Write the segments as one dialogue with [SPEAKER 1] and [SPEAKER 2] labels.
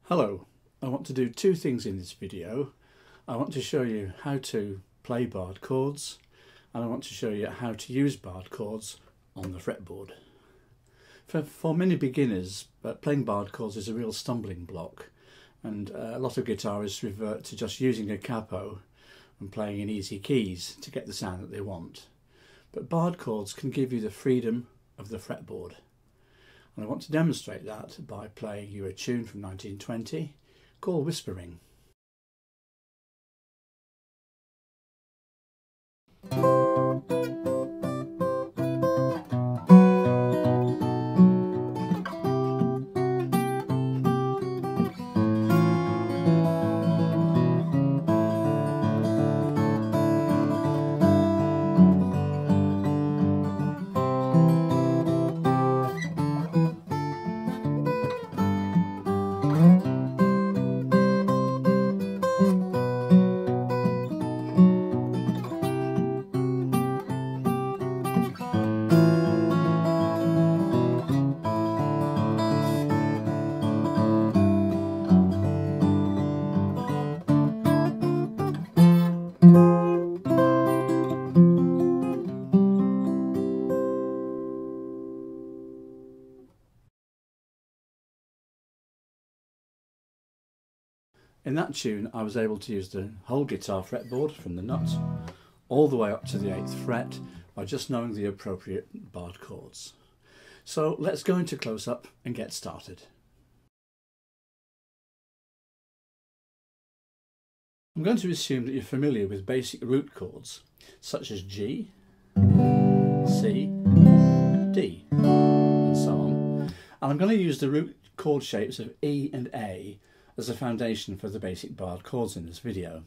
[SPEAKER 1] Hello, I want to do two things in this video. I want to show you how to play barred chords, and I want to show you how to use barred chords on the fretboard. For many beginners, playing barred chords is a real stumbling block, and a lot of guitarists revert to just using a capo and playing in easy keys to get the sound that they want. But barred chords can give you the freedom of the fretboard. And I want to demonstrate that by playing you a tune from 1920 called Whispering. In that tune I was able to use the whole guitar fretboard from the nut all the way up to the 8th fret by just knowing the appropriate barred chords. So let's go into close-up and get started. I'm going to assume that you're familiar with basic root chords such as G, C, D and so on, and I'm going to use the root chord shapes of E and A as a foundation for the basic barred chords in this video.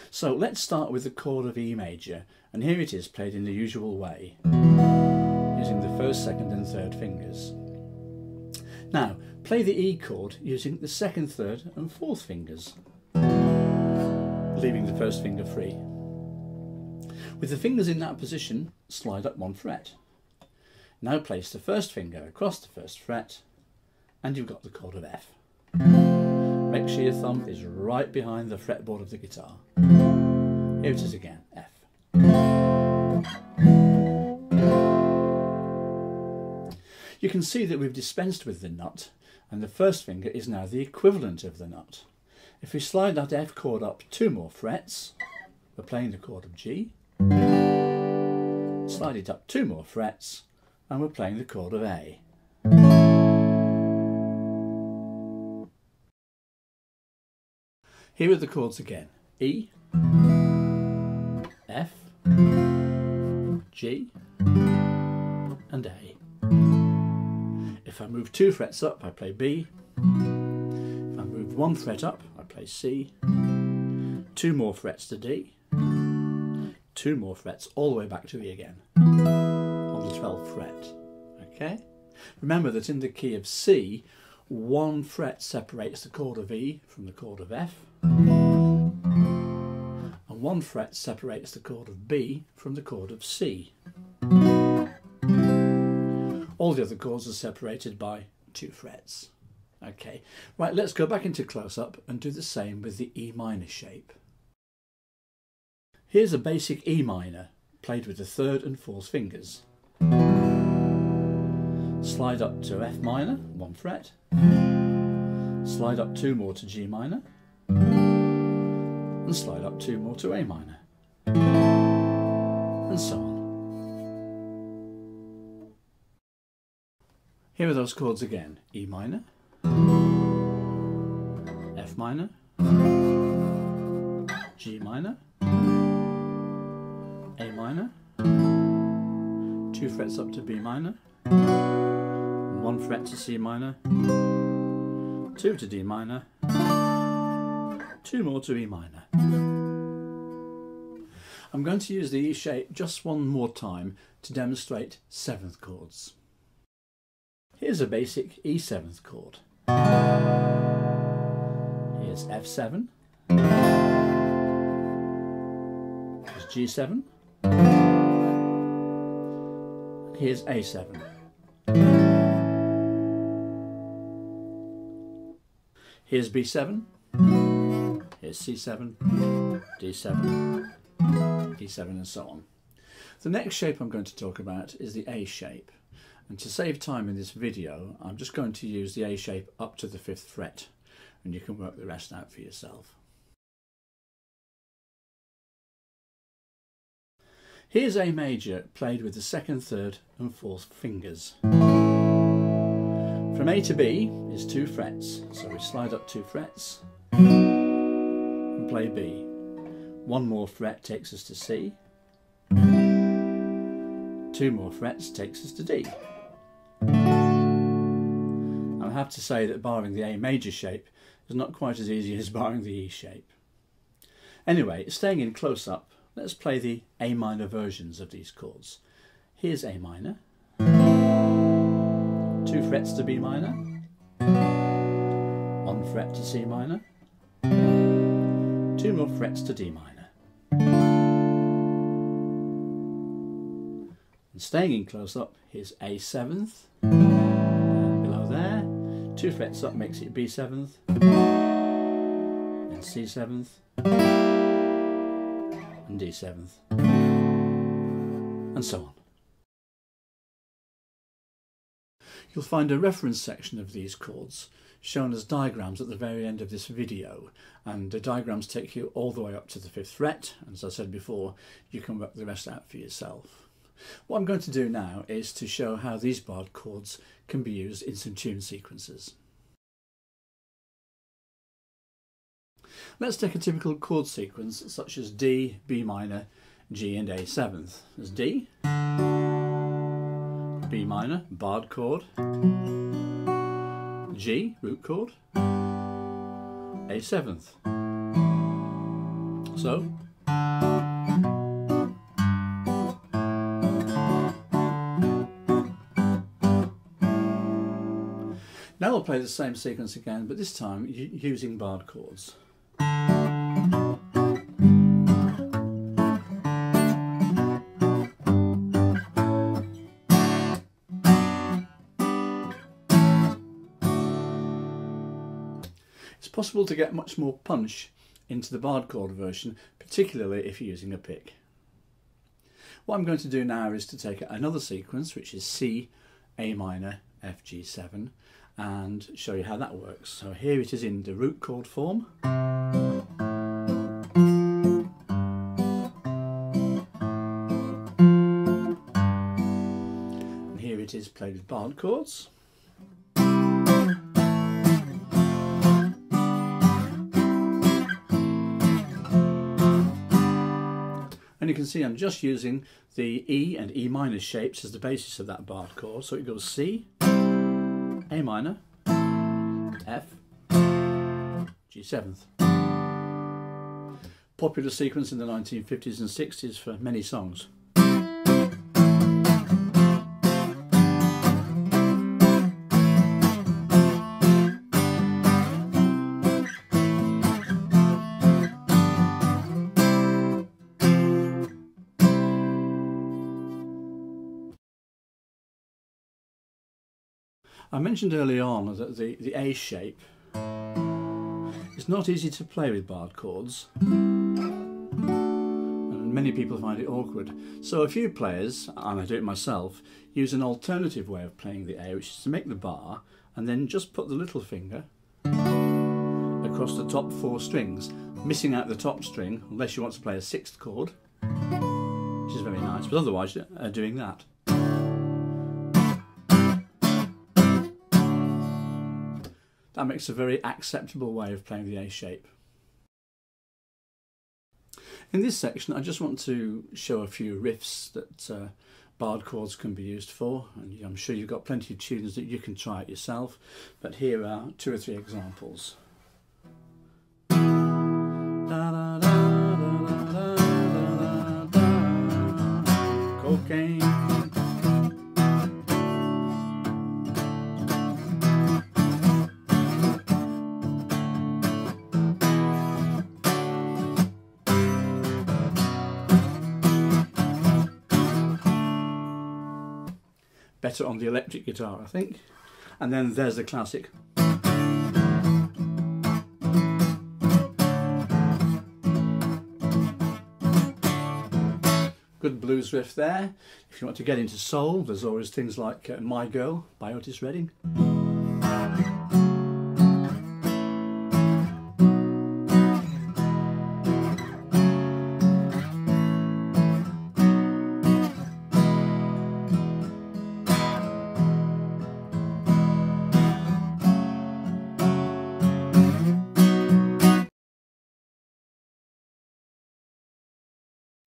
[SPEAKER 1] So let's start with the chord of E major, and here it is played in the usual way, using the 1st, 2nd and 3rd fingers. Now play the E chord using the 2nd, 3rd and 4th fingers, leaving the 1st finger free. With the fingers in that position, slide up 1 fret. Now place the 1st finger across the 1st fret and you've got the chord of F. Make sure your thumb is right behind the fretboard of the guitar. Here it is again, F. You can see that we've dispensed with the nut, and the 1st finger is now the equivalent of the nut. If we slide that F chord up 2 more frets, we're playing the chord of G. Slide it up 2 more frets, and we're playing the chord of A. Here are the chords again: E, F, G and A. If I move 2 frets up, I play B. If I move 1 fret up, I play C. 2 more frets to D. 2 more frets all the way back to E again on the 12th fret. Okay? Remember that in the key of C, 1 fret separates the chord of E from the chord of F, and 1 fret separates the chord of B from the chord of C. All the other chords are separated by 2 frets. Okay, right, let's go back into close-up and do the same with the E minor shape. Here's a basic E minor played with the 3rd and 4th fingers. Slide up to F minor, 1 fret. Slide up 2 more to G minor. And slide up 2 more to A minor. And so on. Here are those chords again: E minor, F minor, G minor, A minor, 2 frets up to B minor, 1 fret to C minor, 2 to D minor, 2 more to E minor. I'm going to use the E shape just one more time to demonstrate 7th chords. Here's a basic E 7th chord. Here's F7. Here's G7. Here's A7. Here's B7, here's C7, D7, E7 and so on. The next shape I'm going to talk about is the A shape, and to save time in this video I'm just going to use the A shape up to the 5th fret, and you can work the rest out for yourself. Here's A major played with the 2nd, 3rd and 4th fingers. From A to B is 2 frets, so we slide up 2 frets and play B. 1 more fret takes us to C, 2 more frets takes us to D. And I have to say that barring the A major shape is not quite as easy as barring the E shape. Anyway, staying in close up, let's play the A minor versions of these chords. Here's A minor, 2 frets to B minor, 1 fret to C minor, 2 more frets to D minor. And staying in close up, here's A 7th, and below there, 2 frets up makes it B 7th, and C 7th, and D 7th, and so on. You'll find a reference section of these chords shown as diagrams at the very end of this video, and the diagrams take you all the way up to the 5th fret, and as I said before, you can work the rest out for yourself. What I'm going to do now is to show how these barred chords can be used in some tune sequences. Let's take a typical chord sequence such as D, B minor, G and A 7th. There's D, B minor, barred chord, G, root chord, A 7th. So, now we'll play the same sequence again, but this time using barred chords. It's possible to get much more punch into the barred chord version, particularly if you're using a pick. What I'm going to do now is to take another sequence, which is C, A minor, F, G7, and show you how that works. So here it is in the root chord form. And here it is played with barred chords. And you can see I'm just using the E and E minor shapes as the basis of that barred chord. So it goes C, A minor, F, G 7th. Popular sequence in the 1950s and 60s for many songs. I mentioned early on that the A shape is not easy to play with barred chords, and many people find it awkward. So a few players, and I do it myself, use an alternative way of playing the A, which is to make the bar and then just put the little finger across the top 4 strings, missing out the top string unless you want to play a 6th chord, which is very nice, but otherwise doing that. That makes a very acceptable way of playing the A shape. In this section I just want to show a few riffs that barred chords can be used for, and I'm sure you've got plenty of tunes that you can try it yourself, but here are 2 or 3 examples. Cocaine. Better on the electric guitar, I think. And then there's the classic. blues riff there. If you want to get into soul, there's always things like My Girl by Otis Redding.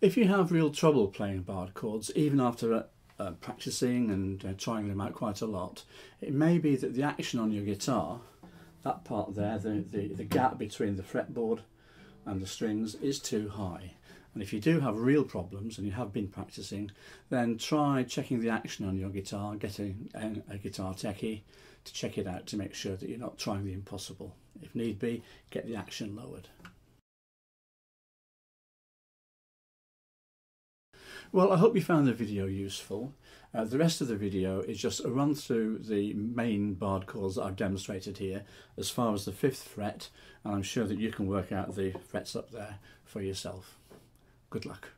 [SPEAKER 1] If you have real trouble playing barred chords, even after practicing and trying them out quite a lot, it may be that the action on your guitar, that part there, the gap between the fretboard and the strings, is too high. And if you do have real problems and you have been practicing, then try checking the action on your guitar, getting a guitar techie to check it out to make sure that you're not trying the impossible. If need be, get the action lowered. Well, I hope you found the video useful. The rest of the video is just a run through the main barred chords that I've demonstrated here as far as the 5th fret, and I'm sure that you can work out the frets up there for yourself. Good luck.